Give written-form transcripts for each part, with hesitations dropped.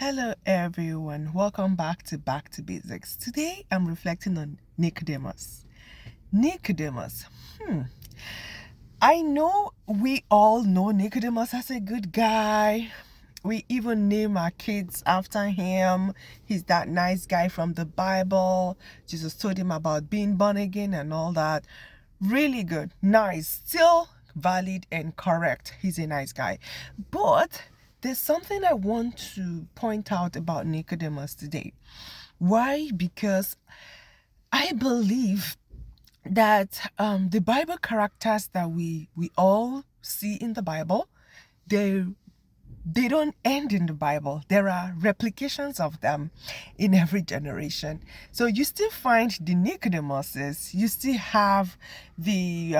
Hello everyone, welcome back to Basics. Today I'm reflecting on Nicodemus. Nicodemus. I know we all know Nicodemus as a good guy. We even name our kids after him. He's that nice guy from the Bible. Jesus told him about being born again and all that. Really good, nice, still valid and correct. He's a nice guy. But there's something I want to point out about Nicodemus today. Why? Because I believe that the Bible characters that we all see in the Bible, they don't end in the Bible. There are replications of them in every generation. So you still find the Nicodemuses. You still have the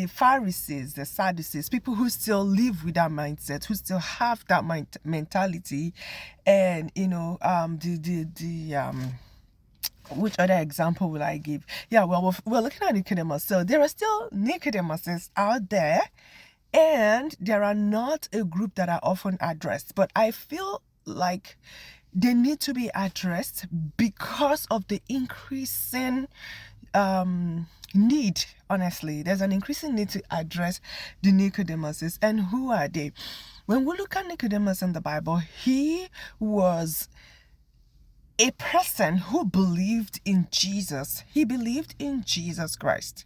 Pharisees, the Sadducees, people who still live with that mindset, who still have that mentality, and which other example will I give? Yeah, well, we're looking at Nicodemus. So there are still Nicodemuses out there, and there are not a group that are often addressed. But I feel like they need to be addressed because of the increasing need. Honestly, there's an increasing need to address the Nicodemuses. And who are they? When we look at Nicodemus in the Bible, he was a person who believed in Jesus. He believed in Jesus Christ.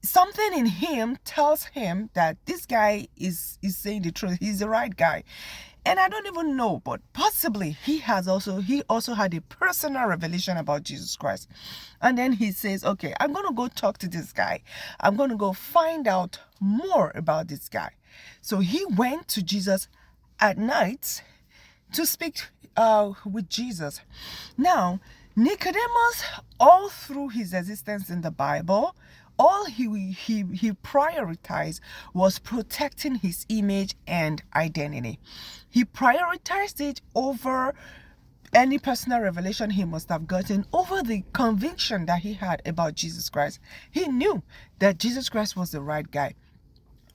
Something in him tells him that this guy is saying the truth. He's the right guy. And I don't even know, but possibly he also had a personal revelation about Jesus Christ. And then he says, okay, I'm going to go talk to this guy. I'm going to go find out more about this guy. So he went to Jesus at night to speak with Jesus. Now, Nicodemus, all through his existence in the Bible, all he prioritized was protecting his image and identity. He prioritized it over any personal revelation he must have gotten, over the conviction that he had about Jesus Christ. He knew that Jesus Christ was the right guy.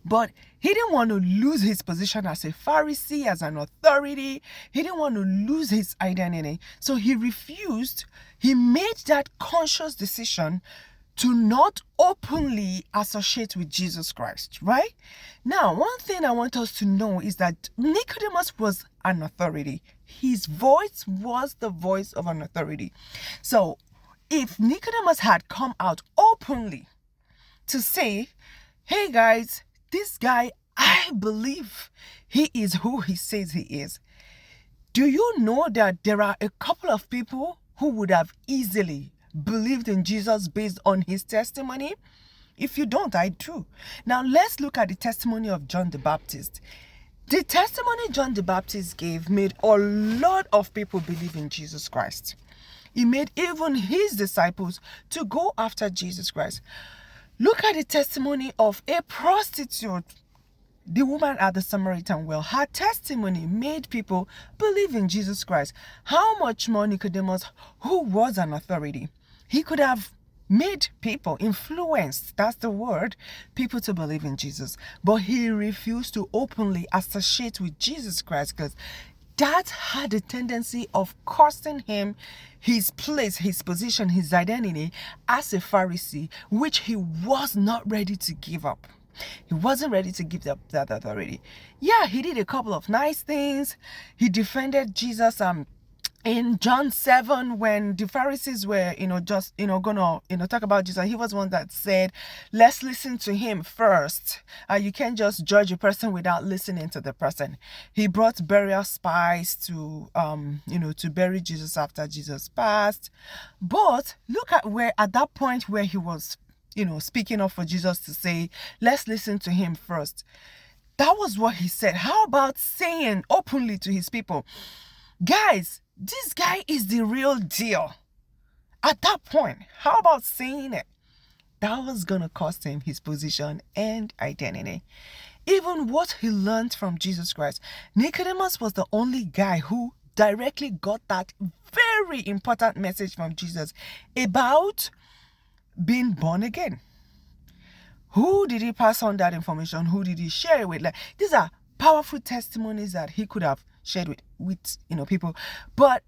But he didn't want to lose his position as a Pharisee, as an authority. He didn't want to lose his identity. So he refused. He made that conscious decision to not openly associate with Jesus Christ, right? Now, one thing I want us to know is that Nicodemus was an authority. His voice was the voice of an authority. So if Nicodemus had come out openly to say, hey guys, this guy, I believe he is who he says he is. Do you know that there are a couple of people who would have easily believed in Jesus based on his testimony? If you don't, I do. Now let's look at the testimony of John the Baptist. The testimony John the Baptist gave made a lot of people believe in Jesus Christ. He made even his disciples to go after Jesus Christ. Look at the testimony of a prostitute, the woman at the Samaritan well. Her testimony made people believe in Jesus Christ. How much more Nicodemus, who was an authority? He could have made people, influenced, that's the word, people to believe in Jesus. But he refused to openly associate with Jesus Christ because that had a tendency of costing him his place, his position, his identity as a Pharisee, which he was not ready to give up. He wasn't ready to give up that authority. Yeah, he did a couple of nice things. He defended Jesus in John 7, when the Pharisees were, gonna, talk about Jesus. He was one that said, let's listen to him first. You can't just judge a person without listening to the person. He brought burial spice to bury Jesus after Jesus passed. But look at that point where he was, speaking up for Jesus to say, let's listen to him first. That was what he said. How about saying openly to his people, guys, this guy is the real deal? At that point, how about saying it? That was going to cost him his position and identity. Even what he learned from Jesus Christ. Nicodemus was the only guy who directly got that very important message from Jesus about being born again. Who did he pass on that information? Who did he share it with? These are powerful testimonies that he could have shared with people. But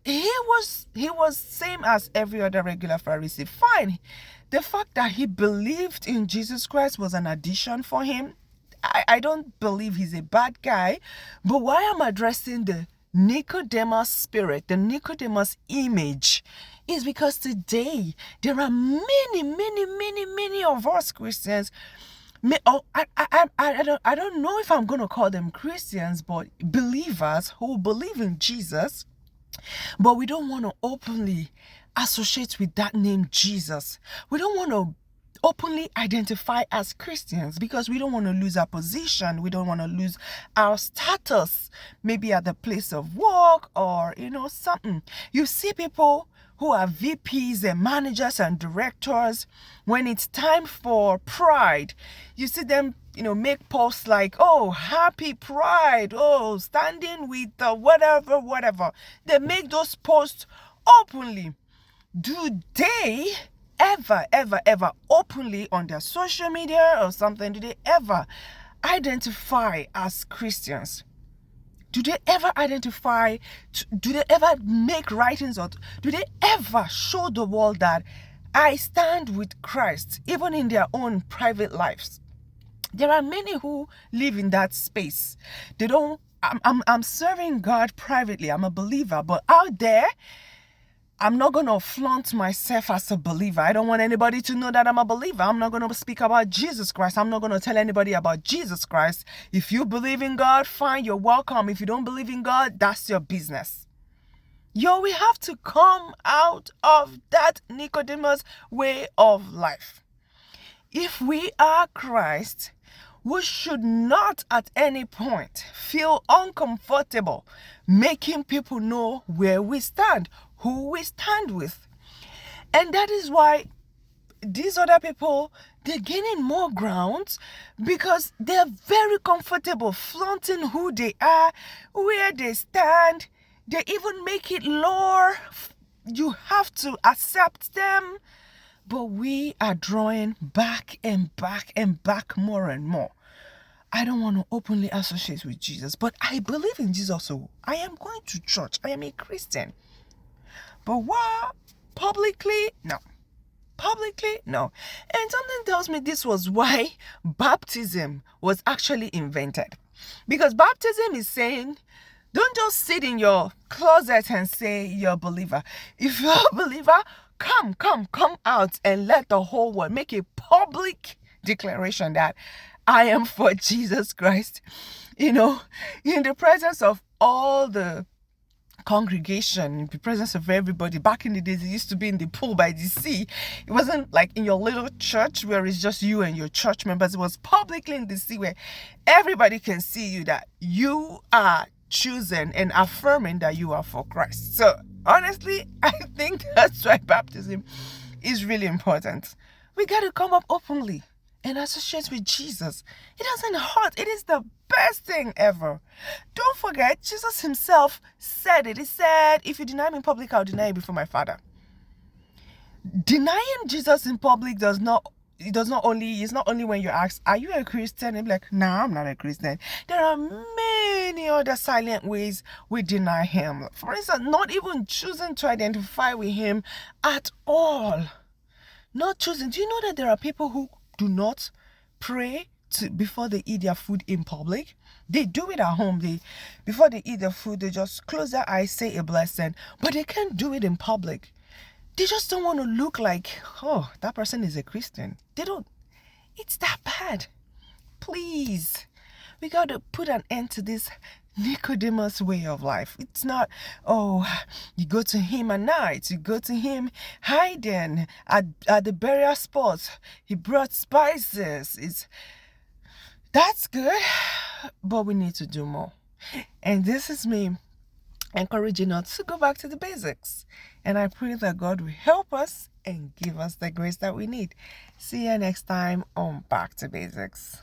he was same as every other regular Pharisee. Fine. The fact that he believed in Jesus Christ was an addition for him. I don't believe he's a bad guy. But why I'm addressing the Nicodemus spirit, the Nicodemus image, is because today there are many of us Christians. I don't know if I'm going to call them Christians, but believers who believe in Jesus, but we don't want to openly associate with that name Jesus. We don't want to openly identify as Christians because we don't want to lose our position. We don't want to lose our status, maybe at the place of work or, something. You see people who are VPs and managers and directors, when it's time for Pride, you see them, make posts like, oh, happy Pride, oh, standing with whatever. They make those posts openly. Do they ever openly on their social media or something, do they ever identify as Christians? Do they ever identify, do they ever make writings, or do they ever show the world that I stand with Christ, even in their own private lives? There are many who live in that space. They don't, I'm serving God privately, I'm a believer, but out there, I'm not going to flaunt myself as a believer. I don't want anybody to know that I'm a believer. I'm not going to speak about Jesus Christ. I'm not going to tell anybody about Jesus Christ. If you believe in God, fine, you're welcome. If you don't believe in God, that's your business. We have to come out of that Nicodemus way of life. If we are Christ, we should not at any point feel uncomfortable making people know where we stand, who we stand with. And that is why these other people, they're gaining more ground because they're very comfortable flaunting who they are, where they stand. They even make it lower. You have to accept them. But we are drawing back and back more and more. I don't want to openly associate with Jesus, but I believe in Jesus. So I am going to church. I am a Christian. But what? Publicly? No. Publicly? No. And something tells me this was why baptism was actually invented. Because baptism is saying, don't just sit in your closet and say you're a believer. If you're a believer, come out and let the whole world make a public declaration that I am for Jesus Christ. In the presence of all the congregation, in the presence of everybody. Back in the days, it used to be in the pool by the sea. It wasn't like in your little church where it's just you and your church members. It was publicly in the sea where everybody can see you, that you are chosen and affirming that you are for Christ. So honestly, I think that's why baptism is really important. We got to come up openly and associate with Jesus. It doesn't hurt. It is the best thing ever. Don't forget, Jesus himself said it. He said, if you deny me in public, I'll deny you before my Father. Denying Jesus in public it's not only when you ask, are you a Christian? And be like, no, I'm not a Christian. There are many other silent ways we deny him. For instance, not even choosing to identify with him at all. Not choosing. Do you know that there are people who do not pray before they eat their food in public? They do it at home. Before they eat their food, they just close their eyes, say a blessing, but they can't do it in public. They just don't want to look like, oh, that person is a Christian. It's that bad. Please, we got to put an end to this Nicodemus way of life. It's not, oh, you go to him at night, you go to him hiding at the burial spots. He brought spices. That's good, but we need to do more. And this is me encouraging us to go back to the basics. And I pray that God will help us and give us the grace that we need. See you next time on Back to Basics.